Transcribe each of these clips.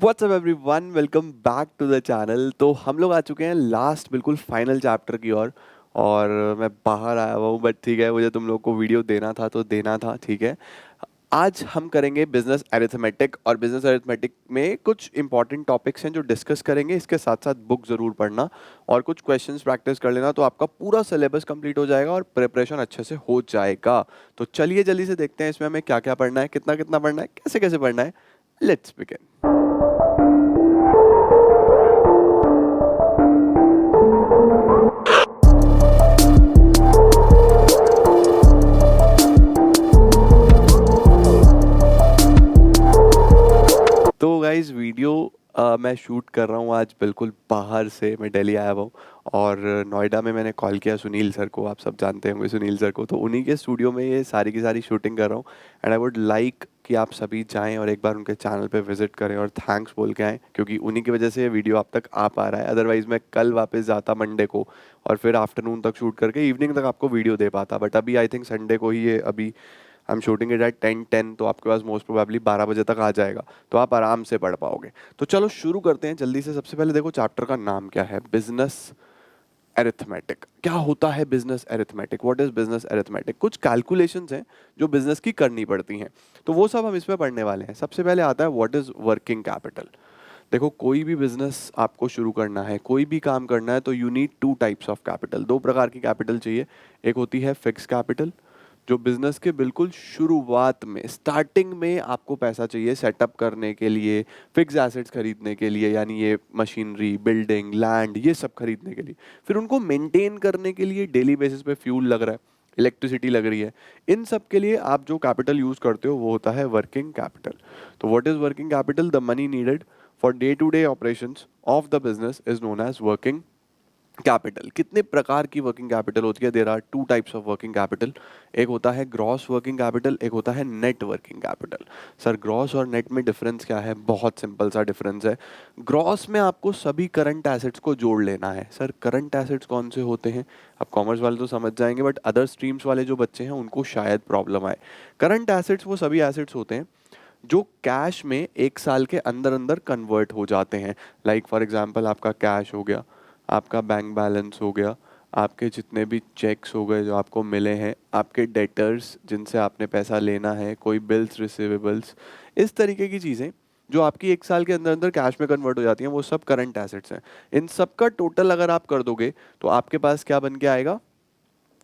WhatsApp everyone, welcome back to the channel. तो हम लोग आ चुके हैं लास्ट बिल्कुल फाइनल चैप्टर की ओर। और मैं बाहर आया हुआ हूँ, बट ठीक है, मुझे तुम लोग को वीडियो देना था तो देना था, ठीक है। आज हम करेंगे बिजनेस अरिथमेटिक, और बिजनेस अरिथमेटिक में कुछ इंपॉर्टेंट टॉपिक्स हैं जो डिस्कस करेंगे। इसके साथ साथ बुक ज़रूर पढ़ना और कुछ क्वेश्चंस प्रैक्टिस कर लेना, तो आपका पूरा सिलेबस कंप्लीट हो जाएगा और प्रिपरेशन अच्छे से हो जाएगा। तो चलिए जल्दी से देखते हैं इसमें हमें क्या क्या पढ़ना है, कितना कितना पढ़ना है, कैसे कैसे पढ़ना है। Let's begin. तो गाइज वीडियो मैं शूट कर रहा हूँ आज बिल्कुल बाहर से। मैं दिल्ली आया हुआ हूँ और नोएडा में मैंने कॉल किया सुनील सर को। आप सब जानते होंगे सुनील सर को, तो उन्हीं के स्टूडियो में ये सारी की सारी शूटिंग कर रहा हूँ। एंड आई वुड लाइक कि आप सभी जाएं और एक बार उनके चैनल पे विजिट करें और थैंक्स बोल के आएँ, क्योंकि उन्हीं की वजह से ये वीडियो आप तक आ पा रहा है। अदरवाइज़ मैं कल वापस जाता मंडे को और फिर आफ्टरनून तक शूट करके इवनिंग तक आपको वीडियो दे पाता। बट अभी आई थिंक संडे को ही ये अभी I am shooting it at 10:10, तो आपके पास मोस्ट प्रोबेबली 12 बजे तक आ जाएगा, तो आप आराम से पढ़ पाओगे। तो चलो शुरू करते हैं जल्दी से। सबसे पहले देखो चैप्टर का नाम क्या है, बिजनेस अरिथमेटिक। क्या होता है business arithmetic? What is business arithmetic? कुछ कैलकुलेशंस हैं जो बिजनेस की करनी पड़ती हैं, तो वो सब हम इसमें पढ़ने वाले हैं। सबसे पहले आता है व्हाट इज वर्किंग कैपिटल। देखो, कोई भी बिजनेस आपको शुरू करना है, कोई भी काम करना है, तो you need to types of capital. दो प्रकार की कैपिटल चाहिए। एक होती है फिक्स कैपिटल, जो बिजनेस के बिल्कुल शुरुआत में स्टार्टिंग में आपको पैसा चाहिए सेटअप करने के लिए, फिक्स एसेट्स खरीदने के लिए, यानी ये मशीनरी, बिल्डिंग, लैंड, ये सब खरीदने के लिए। फिर उनको मेंटेन करने के लिए डेली बेसिस पे फ्यूल लग रहा है, इलेक्ट्रिसिटी लग रही है। इन सब के लिए आप जो कैपिटल यूज करते हो वो होता है वर्किंग कैपिटल। तो what is working capital? The money needed for day to day operations of the business is known as working capital. कितने प्रकार की वर्किंग कैपिटल होती है? There are two types of working capital. एक होता है gross working capital, एक होता है net working capital. Sir, gross और नेट में डिफरेंस क्या है? बहुत सिंपल सा डिफरेंस है। ग्रॉस में आपको सभी करंट एसेट्स को जोड़ लेना है। सर, करंट एसेट्स कौन से होते हैं? अब कॉमर्स वाले तो समझ जाएंगे, बट अदर स्ट्रीम्स वाले जो बच्चे हैं उनको शायद प्रॉब्लम आए। करंट एसेट्स वो सभी एसेट्स होते हैं जो कैश में एक साल के अंदर अंदर कन्वर्ट हो जाते हैं। लाइक फॉर एग्जांपल, आपका कैश हो गया, आपका बैंक बैलेंस हो गया, आपके जितने भी चेक्स हो गए जो आपको मिले हैं, आपके डेटर्स जिनसे आपने पैसा लेना है, कोई बिल्स रिसीवेबल्स, इस तरीके की चीज़ें जो आपकी एक साल के अंदर अंदर कैश में कन्वर्ट हो जाती हैं, वो सब करंट एसेट्स हैं। इन सब का टोटल अगर आप कर दोगे तो आपके पास क्या बन के आएगा?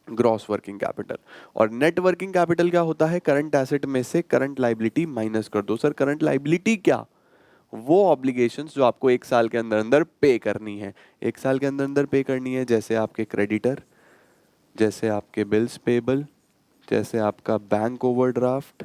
Gross working capital. और नेट वर्किंग कैपिटल क्या होता है? करंट एसेट में से करंट लाइबिलिटी माइनस कर दो। सर, करंट लाइबिलिटी क्या? वो ऑब्लिगेशंस जो आपको एक साल के अंदर अंदर पे करनी है। एक साल के अंदर अंदर पे करनी है, जैसे आपके क्रेडिटर, जैसे आपके बिल्स पेबल, जैसे आपका बैंक ओवरड्राफ्ट।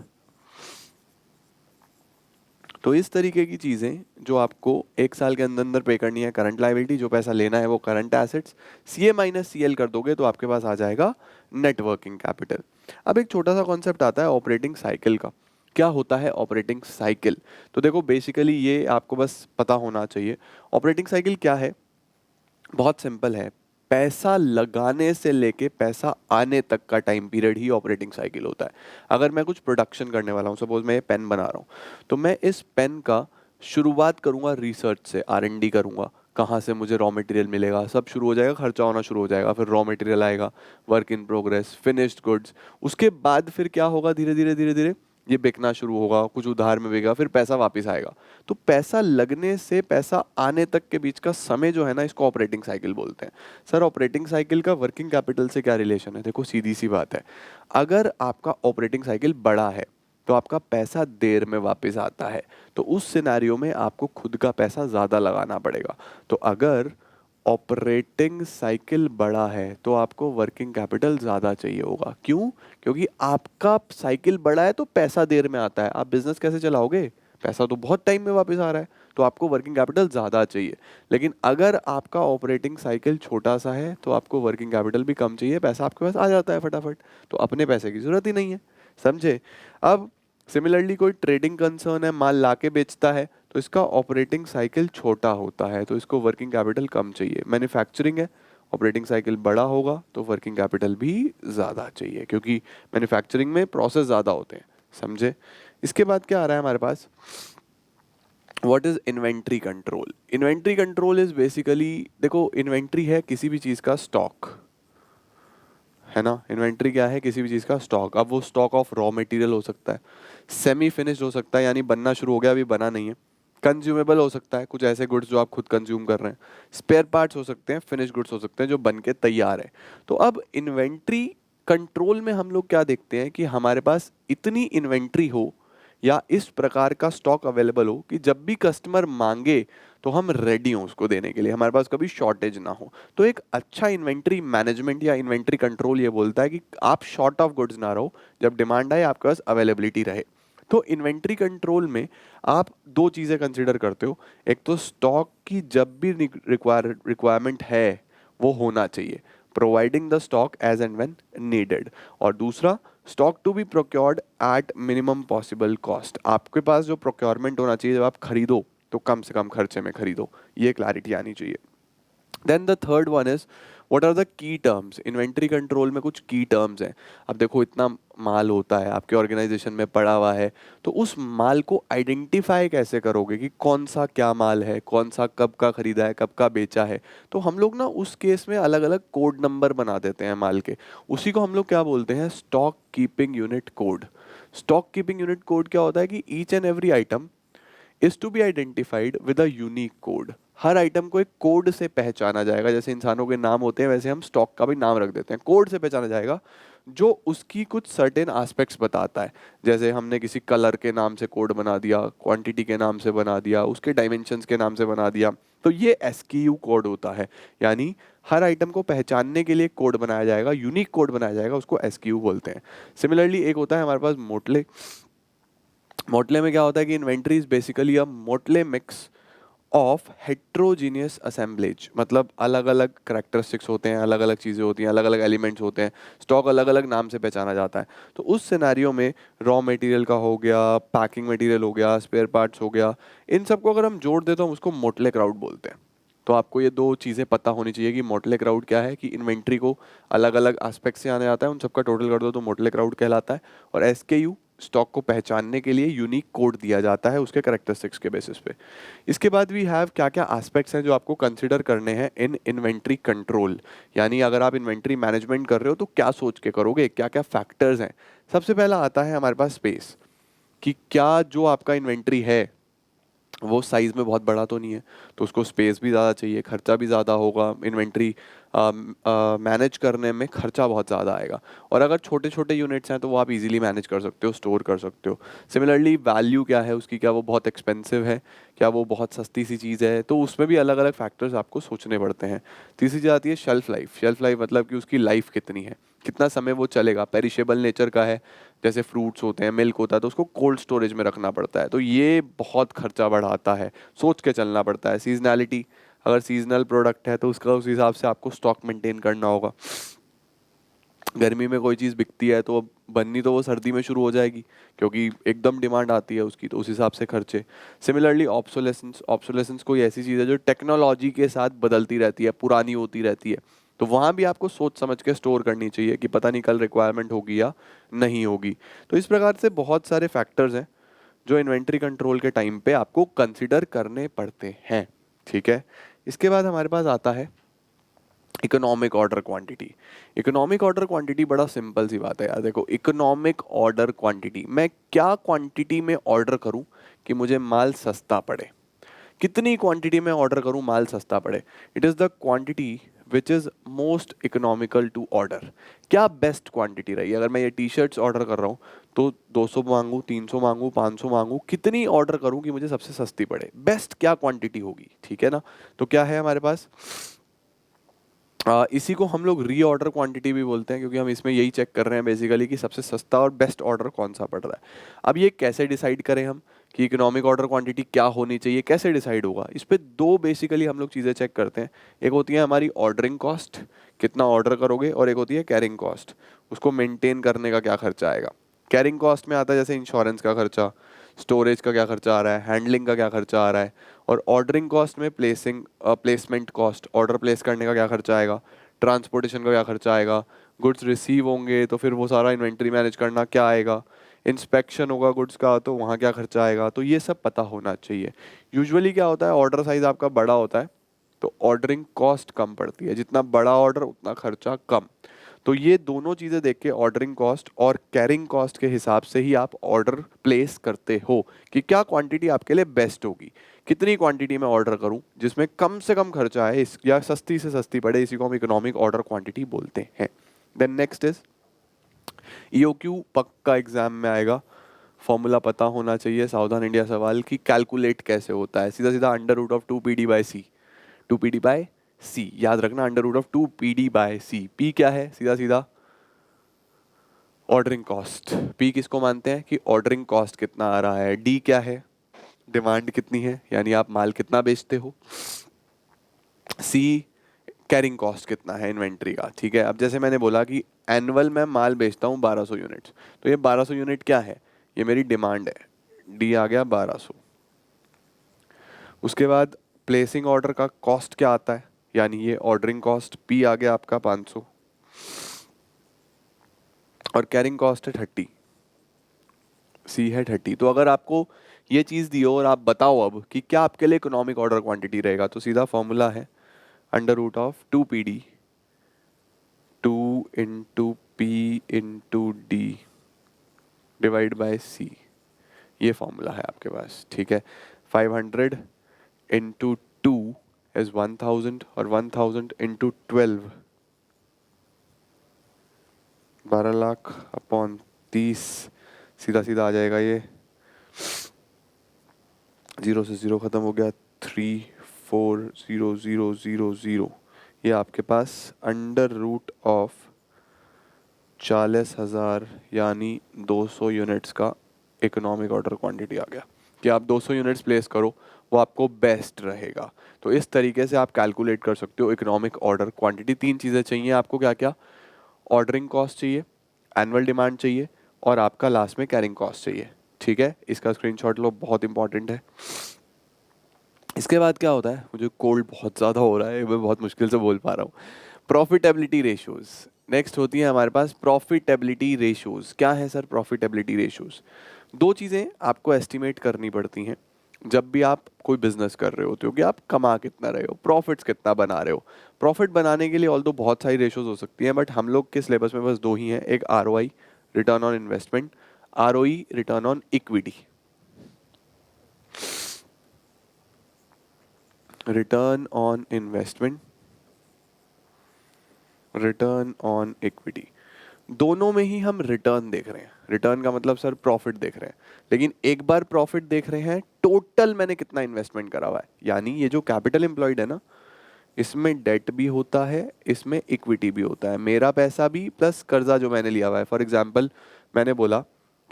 तो इस तरीके की चीज़ें जो आपको एक साल के अंदर अंदर पे करनी है, करंट लाइबिलिटी, जो पैसा लेना है वो current assets, CA minus CL कर दोगे तो आपके पास आ जाएगा नेट वर्किंग कैपिटल। अब एक छोटा सा कॉन्सेप्ट आता है ऑपरेटिंग साइकिल का। क्या होता है ऑपरेटिंग साइकिल? तो देखो, बेसिकली ये आपको बस पता होना चाहिए। ऑपरेटिंग साइकिल क्या है? बहुत सिंपल है। पैसा लगाने से लेके पैसा आने तक का टाइम पीरियड ही ऑपरेटिंग साइकिल होता है। अगर मैं कुछ प्रोडक्शन करने वाला हूँ, सपोज मैं ये पेन बना रहा हूँ, तो मैं इस पेन का शुरुआत करूंगा रिसर्च से, आर एन डी करूंगा। कहाँ से मुझे रॉ मटेरियल मिलेगा, सब शुरू हो जाएगा, खर्चा होना शुरू हो जाएगा, फिर रॉ मटेरियल आएगा, work in progress, finished goods. उसके बाद फिर क्या होगा? धीरे धीरे धीरे धीरे ये बिकना शुरू होगा, कुछ उधार में बिकेगा, फिर पैसा वापस आएगा। तो पैसा लगने से पैसा आने तक के बीच का समय जो है ना, इसको ऑपरेटिंग साइकिल बोलते हैं। सर, ऑपरेटिंग साइकिल का वर्किंग कैपिटल से क्या रिलेशन है? देखो, सीधी सी बात है। अगर आपका ऑपरेटिंग साइकिल बड़ा है तो आपका पैसा देर में वापस आता है, तो उस सिनेरियो में आपको खुद का पैसा ज़्यादा लगाना पड़ेगा। तो अगर ऑपरेटिंग साइकिल बड़ा है तो आपको वर्किंग कैपिटल ज़्यादा चाहिए होगा। क्यों? क्योंकि आपका साइकिल बड़ा है तो पैसा देर में आता है। आप बिजनेस कैसे चलाओगे? पैसा तो बहुत टाइम में वापस आ रहा है, तो आपको वर्किंग कैपिटल ज़्यादा चाहिए। लेकिन अगर आपका ऑपरेटिंग साइकिल छोटा सा है तो आपको वर्किंग कैपिटल भी कम चाहिए, पैसा आपके पास आ जाता है फटाफट, तो अपने पैसे की ज़रूरत ही नहीं है। समझे? अब सिमिलरली कोई ट्रेडिंग कंसर्न है, माल लाके बेचता है, तो इसका ऑपरेटिंग साइकिल छोटा होता है, तो इसको वर्किंग कैपिटल कम चाहिए। मैन्युफैक्चरिंग है, ऑपरेटिंग साइकिल बड़ा होगा तो वर्किंग कैपिटल भी ज़्यादा चाहिए, क्योंकि मैन्युफैक्चरिंग में प्रोसेस ज़्यादा होते हैं। समझे? इसके बाद क्या आ रहा है हमारे पास? What is inventory control? Inventory control is basically, देखो इन्वेंट्री है किसी भी चीज का स्टॉक, है ना। इन्वेंट्री क्या है? किसी भी चीज का स्टॉक। अब वो स्टॉक ऑफ रॉ मटेरियल हो सकता है, सेमी फिनिश्ड हो सकता है यानी बनना शुरू हो गया अभी बना नहीं है, कंज्यूमेबल हो सकता है कुछ ऐसे गुड्स जो आप खुद कंज्यूम कर रहे हैं, स्पेयर पार्ट्स हो सकते हैं, फिनिश गुड्स हो सकते हैं जो बन के तैयार है। तो अब इन्वेंट्री कंट्रोल में हम लोग क्या देखते हैं कि हमारे पास इतनी इन्वेंट्री हो या इस प्रकार का स्टॉक अवेलेबल हो कि जब भी कस्टमर मांगे तो हम रेडी हों उसको देने के लिए, हमारे पास कभी शॉर्टेज ना हो। तो एक अच्छा इन्वेंट्री मैनेजमेंट या इन्वेंट्री कंट्रोल ये बोलता है कि आप शॉर्ट ऑफ गुड्स ना रहो, जब डिमांड आए आपके पास अवेलेबिलिटी रहे। तो इन्वेंट्री कंट्रोल में आप दो चीज़ें कंसिडर करते हो, एक तो स्टॉक की जब भी रिक्वायरमेंट है वो होना चाहिए, providing the stock as and when needed, और दूसरा stock to be procured at minimum possible cost. आपके पास जो प्रोक्योरमेंट होना चाहिए जब आप खरीदो तो कम से कम खर्चे में खरीदो, ये क्लैरिटी आनी चाहिए। Then the third one is what are the key terms. Inventory control में कुछ की टर्म्स हैं। अब देखो इतना माल होता है आपके ऑर्गेनाइजेशन में पड़ा हुआ है, तो उस माल को आइडेंटिफाई कैसे करोगे कि कौन सा क्या माल है, कौन सा कब का खरीदा है, कब का बेचा है। तो हम लोग ना उस केस में अलग अलग कोड नंबर बना देते हैं माल के, उसी को हम लोग क्या बोलते हैं, stock keeping unit code. Stock keeping unit code क्या होता है कि each and every item is to be identified with a unique code. हर आइटम को एक कोड से पहचाना जाएगा, जैसे इंसानों के नाम होते हैं वैसे हम स्टॉक का भी नाम रख देते हैं, कोड से पहचाना जाएगा जो उसकी कुछ सर्टेन एस्पेक्ट्स बताता है। जैसे हमने किसी कलर के नाम से कोड बना दिया, क्वांटिटी के नाम से बना दिया, उसके डायमेंशंस के नाम से बना दिया, तो ये एसक्यू कोड होता है। यानी हर आइटम को पहचानने के लिए कोड बनाया जाएगा, यूनिक कोड बनाया जाएगा, उसको एसक्यू बोलते हैं। सिमिलरली एक होता है हमारे पास मोटले। मोटले में क्या होता है कि inventory is basically a मोटले mix of heterogeneous assemblage, मतलब अलग अलग करेक्टरिस्टिक्स होते हैं, अलग अलग चीज़ें होती हैं, अलग अलग एलिमेंट्स होते हैं, स्टॉक अलग अलग नाम से पहचाना जाता है। तो उस सिनेरियो में रॉ मटेरियल का हो गया, पैकिंग मटेरियल हो गया, स्पेयर पार्ट्स हो गया, इन सबको अगर हम जोड़ दें तो हम उसको मोटले क्राउड बोलते हैं। तो आपको ये दो चीज़ें पता होनी चाहिए कि मोटले क्राउड क्या है, कि इन्वेंट्री को अलग अलग एस्पेक्ट से आने आता है, उन सबका टोटल कर दो तो मोटले क्राउड कहलाता है। और एसकेयू, स्टॉक को पहचानने के लिए यूनिक कोड दिया जाता है उसके करेक्टरिस्टिक्स के बेसिस पे। इसके बाद वी हैव क्या क्या एस्पेक्ट्स हैं जो आपको कंसिडर करने हैं इन इन्वेंट्री कंट्रोल, यानी अगर आप इन्वेंट्री मैनेजमेंट कर रहे हो तो क्या सोच के करोगे, क्या क्या फैक्टर्स हैं। सबसे पहला आता है हमारे पास स्पेस, कि क्या जो आपका इन्वेंट्री है वो साइज़ में बहुत बड़ा तो नहीं है, तो उसको स्पेस भी ज़्यादा चाहिए, खर्चा भी ज़्यादा होगा, इन्वेंट्री मैनेज करने में खर्चा बहुत ज़्यादा आएगा। और अगर छोटे छोटे यूनिट्स हैं तो वो आप इजीली मैनेज कर सकते हो, स्टोर कर सकते हो। सिमिलरली वैल्यू क्या है उसकी, क्या वो बहुत एक्सपेंसिव है, क्या वो बहुत सस्ती सी चीज़ है, तो उसमें भी अलग अलग फैक्टर्स आपको सोचने पड़ते हैं। तीसरी चीज़ आती है शेल्फ लाइफ। शेल्फ लाइफ मतलब कि उसकी लाइफ कितनी है, कितना समय वो चलेगा, पेरिशेबल नेचर का है, जैसे फ्रूट्स होते हैं, मिल्क होता है, तो उसको कोल्ड स्टोरेज में रखना पड़ता है, तो ये बहुत खर्चा बढ़ाता है, सोच के चलना पड़ता है। सीजनैलिटी, अगर सीजनल प्रोडक्ट है तो उसका उस हिसाब से आपको स्टॉक मेंटेन करना होगा। गर्मी में कोई चीज़ बिकती है तो अब बननी तो वो सर्दी में शुरू हो जाएगी, क्योंकि एकदम डिमांड आती है उसकी, तो उस हिसाब से खर्चे। सिमिलरली ऑब्सोलेसेंस, ऑब्सोलेसेंस कोई ऐसी चीज़ है जो टेक्नोलॉजी के साथ बदलती रहती है, पुरानी होती रहती है, तो वहाँ भी आपको सोच समझ के स्टोर करनी चाहिए कि पता नहीं कल रिक्वायरमेंट होगी या नहीं होगी। तो इस प्रकार से बहुत सारे फैक्टर्स हैं जो इन्वेंट्री कंट्रोल के टाइम पे आपको कंसिडर करने पड़ते हैं। ठीक है, इसके बाद हमारे पास आता है economic order quantity. Economic order quantity बड़ा सिंपल सी बात है यार। देखो इकोनॉमिक ऑर्डर क्वांटिटी, मैं क्या क्वांटिटी में ऑर्डर करूं कि मुझे माल सस्ता पड़े, कितनी क्वांटिटी में ऑर्डर करूं माल सस्ता पड़े। It is the quantity which is most economical to order. क्या बेस्ट क्वांटिटी रही, अगर मैं ये टी शर्ट्स ऑर्डर कर रहा हूँ तो 200 मांगूँ, 300 मांगूँ, 500 मांगूँ, कितनी ऑर्डर करूँ कि मुझे सबसे सस्ती पड़े, बेस्ट क्या क्वांटिटी होगी। ठीक है ना, तो क्या है हमारे पास, इसी को हम लोग रीऑर्डर क्वांटिटी भी बोलते हैं, क्योंकि हम इसमें यही चेक कर रहे हैं बेसिकली कि सबसे सस्ता और बेस्ट ऑर्डर कौन सा पड़ रहा है। अब ये कैसे डिसाइड करें हम कि इकोनॉमिक ऑर्डर क्वांटिटी क्या होनी चाहिए, कैसे डिसाइड होगा, इस पे दो बेसिकली हम लोग चीज़ें चेक करते हैं। एक होती है हमारी ऑर्डरिंग कॉस्ट, कितना ऑर्डर करोगे, और एक होती है कैरिंग कॉस्ट, उसको मेंटेन करने का क्या खर्चा आएगा। कैरिंग कॉस्ट में आता है जैसे इंश्योरेंस का खर्चा, स्टोरेज का क्या खर्चा आ रहा है, हैंडलिंग का क्या खर्चा आ रहा है। और ऑर्डरिंग कॉस्ट में प्लेसमेंट कॉस्ट, ऑर्डर प्लेस करने का क्या खर्चा आएगा, ट्रांसपोर्टेशन का क्या खर्चा आएगा, गुड्स रिसीव होंगे तो फिर वो सारा इन्वेंट्री मैनेज करना क्या आएगा, इंस्पेक्शन होगा गुड्स का तो वहाँ क्या खर्चा आएगा, तो ये सब पता होना चाहिए। यूजुअली क्या होता है, ऑर्डर साइज आपका बड़ा होता है तो ऑर्डरिंग कॉस्ट कम पड़ती है, जितना बड़ा ऑर्डर उतना खर्चा कम। तो ये दोनों चीज़ें देख के ऑर्डरिंग कॉस्ट और कैरिंग कॉस्ट के हिसाब से ही आप ऑर्डर प्लेस करते हो कि क्या क्वांटिटी आपके लिए बेस्ट होगी, कितनी क्वांटिटी में ऑर्डर करूं जिसमें कम से कम खर्चा है इस या सस्ती से सस्ती पड़े, इसी को हम इकोनॉमिक ऑर्डर क्वांटिटी बोलते हैं। देन नेक्स्ट इज ईओक्यू, पक्का एग्जाम में आएगा, फॉर्मूला पता होना चाहिए, सावधान इंडिया सवाल कि कैलकुलेट कैसे होता है, सीधा सीधा under root of 2 PD/C, 2 PD/C याद रखना, under root of 2 PD/C। P क्या है, सीधा सीधा ऑर्डरिंग कॉस्ट, पी किसको मानते हैं कि ऑर्डरिंग कॉस्ट कितना आ रहा है, डी क्या है, डिमांड कितनी है यानी आप माल कितना बेचते हो, सी कैरिंग कॉस्ट कितना है इन्वेंट्री का। ठीक है, अब जैसे मैंने बोला कि एनुअल में माल बेचता हूँ 1200 यूनिट्स, तो ये 1200 यूनिट क्या है, ये मेरी डिमांड है, डी आ गया 1200। उसके बाद प्लेसिंग ऑर्डर का कॉस्ट क्या आता है, यानी ये ऑर्डरिंग कॉस्ट, पी आ गया आपका 500 और कैरिंग कॉस्ट है 30, सी है 30। तो अगर आपको ये चीज़ दी हो और आप बताओ अब कि क्या आपके लिए इकोनॉमिक ऑर्डर क्वांटिटी रहेगा, तो सीधा फॉर्मूला है under root of 2 PD, 2 × P × D divide by C, ये फॉर्मूला है आपके पास। ठीक है, 500 × 2 इज 1000 और 1000 × 12 12 लाख अपॉन 30, सीधा सीधा आ जाएगा ये, 0 से 0 खत्म हो गया, 34000, ये आपके पास अंडर रूट ऑफ 40,000 यानी 200 यूनिट्स का इकोनॉमिक ऑर्डर क्वांटिटी आ गया कि आप 200 यूनिट्स प्लेस करो, वो आपको बेस्ट रहेगा। तो इस तरीके से आप कैलकुलेट कर सकते हो इकोनॉमिक ऑर्डर क्वांटिटी। तीन चीज़ें चाहिए आपको, क्या क्या, ऑर्डरिंग कॉस्ट चाहिए, एनुअल डिमांड चाहिए और आपका लास्ट में कैरिंग कॉस्ट चाहिए। ठीक है, इसका स्क्रीनशॉट लो, बहुत इंपॉर्टेंट है। इसके बाद क्या होता है, मुझे कोल्ड बहुत ज़्यादा हो रहा है, मैं बहुत मुश्किल से बोल पा रहा हूँ। प्रॉफिटेबिलिटी रेशियोज नेक्स्ट होती है हमारे पास। प्रॉफिटेबिलिटी रेशियोज क्या है सर, प्रॉफिटेबिलिटी रेशियोज दो चीज़ें आपको एस्टिमेट करनी पड़ती हैं जब भी आप कोई बिजनेस कर रहे होते हो कि आप कमा कितना रहे हो, प्रॉफिट्स कितना बना रहे हो। प्रॉफिट बनाने के लिए ऑल दो बहुत सारी रेशियोज हो सकती हैं, बट हम लोग के सिलेबस में बस दो ही हैं, एक ROI return on investment, ROE return on equity. Return on investment, return on equity, दोनों में ही हम रिटर्न देख रहे हैं। रिटर्न का मतलब सर प्रॉफिट देख रहे हैं, लेकिन एक बार प्रॉफिट देख रहे हैं टोटल मैंने कितना इन्वेस्टमेंट करा हुआ है, यानी ये जो कैपिटल एम्प्लॉयड है ना, इसमें डेट भी होता है, इसमें इक्विटी भी होता है, मेरा पैसा भी प्लस कर्जा जो मैंने लिया हुआ है। फॉर एग्जाम्पल मैंने बोला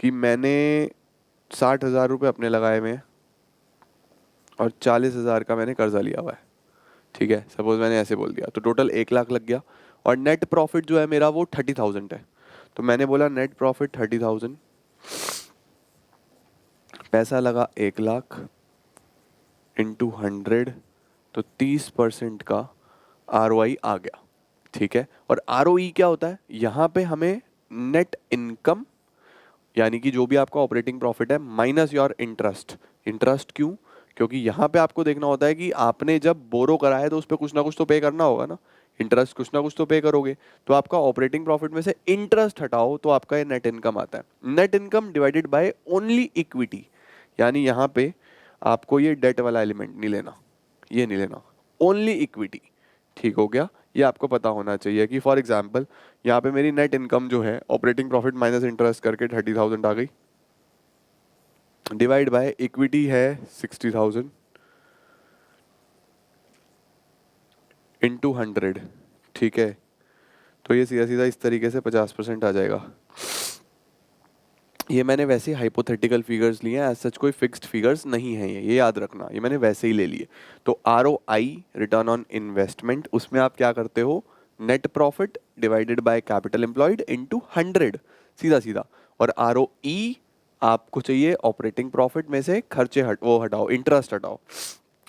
कि मैंने 60,000 रुपये अपने लगाए हुए हैं और 40,000 का मैंने कर्जा लिया हुआ है। ठीक है, सपोज मैंने ऐसे बोल दिया तो टोटल 1 लाख लग गया और नेट प्रॉफिट जो है मेरा वो 30,000 है। तो मैंने बोला नेट प्रॉफिट 30,000, पैसा लगा 1 लाख इंटू 100, तो 30% का ROI आ गया। ठीक है, और ROE क्या होता है, यहाँ पे हमें नेट इनकम यानी कि जो भी आपका ऑपरेटिंग प्रॉफिट है माइनस योर इंटरेस्ट। इंटरेस्ट क्यों, क्योंकि यहाँ पे आपको देखना होता है कि आपने जब बोरो करा है तो उस पर कुछ ना कुछ तो पे करना होगा ना, इंटरेस्ट कुछ ना कुछ तो पे करोगे। तो आपका ऑपरेटिंग प्रॉफिट में से इंटरेस्ट हटाओ तो आपका ये नेट इनकम आता है। Net income divided by only equity, यानी यहाँ पे आपको ये डेट वाला एलिमेंट नहीं लेना, ये नहीं लेना, ओनली इक्विटी। ठीक हो गया, ये आपको पता होना चाहिए कि फॉर एग्जाम्पल यहाँ पे मेरी नेट इनकम जो है ऑपरेटिंग प्रॉफिट माइनस इंटरेस्ट करके 30,000 आ गई, डिवाइड बाय इक्विटी है 60,000 इंटू 100। ठीक है, तो ये सीधा सीधा इस तरीके से 50% आ जाएगा। ये मैंने वैसे हाइपोथेटिकल फिगर्स लिए हैं, एज सच कोई फिक्स्ड फिगर्स नहीं है, ये याद रखना, ये मैंने वैसे ही ले लिए। तो ROI रिटर्न ऑन इन्वेस्टमेंट, उसमें आप क्या करते हो, net profit divided by capital employed into 100, सीधा सीधा। और ROE आपको चाहिए ऑपरेटिंग प्रॉफिट में से खर्चे वो हटाओ, इंटरेस्ट हटाओ,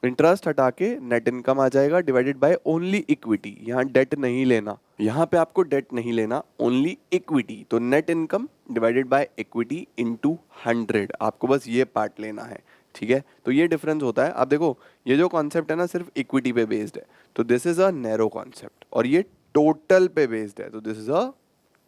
इंटरेस्ट हटा के नेट इनकम आ जाएगा डिवाइडेड बाय ओनली इक्विटी, यहाँ डेट नहीं लेना, यहाँ पे आपको डेट नहीं लेना, ओनली इक्विटी। तो net income divided by equity into 100, आपको बस ये पार्ट लेना है, ठीक है। तो ये डिफरेंस होता है। आप देखो ये जो कॉन्सेप्ट है ना सिर्फ इक्विटी पे बेस्ड है, तो this is a narrow concept, और ये टोटल पे बेस्ड है, तो this is a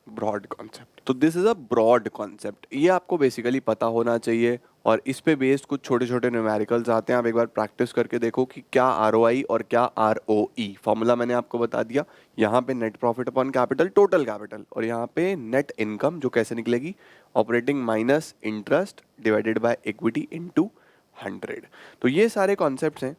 broad concept. तो this is a broad concept, ये आपको बेसिकली पता होना चाहिए। और इस पे बेस्ड कुछ छोटे छोटे न्यूमेरिकल्स आते हैं, आप एक बार प्रैक्टिस करके देखो कि क्या आरओआई और क्या आरओई। फॉर्मूला मैंने आपको बता दिया, यहाँ पे net profit upon capital total capital, और यहाँ पे नेट इनकम जो कैसे निकलेगी, operating minus interest divided by equity into 100। तो ये सारे कॉन्सेप्ट्स हैं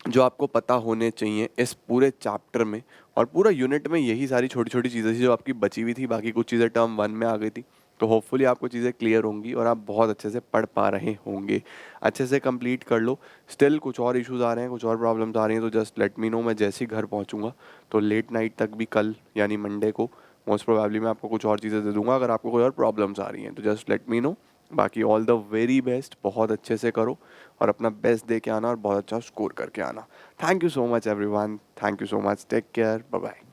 जो आपको पता होने चाहिए इस पूरे चैप्टर में। और पूरा यूनिट में यही सारी छोटी छोटी चीज़ें थी जो आपकी बची हुई थी, बाकी कुछ चीज़ें टर्म 1 में आ गई थी। तो होपफुली आपको चीज़ें क्लियर होंगी और आप बहुत अच्छे से पढ़ पा रहे होंगे। अच्छे से कंप्लीट कर लो। स्टिल कुछ और इश्यूज आ रहे हैं, कुछ और प्रॉब्लम्स आ रही हैं, तो जस्ट लेट मी नो। मैं जैसे ही घर पहुंचूंगा तो लेट नाइट तक भी कल यानी मंडे को मोस्ट प्रोबेबली मैं आपको कुछ और चीज़ें दे दूंगा अगर आपको कोई और प्रॉब्लम्स आ रही हैं, तो जस्ट लेट मी नो। बाकी ऑल द वेरी बेस्ट, बहुत अच्छे से करो और अपना बेस्ट दे के आना और बहुत अच्छा स्कोर करके आना। Thank you so much everyone, thank you so much, take care, bye bye.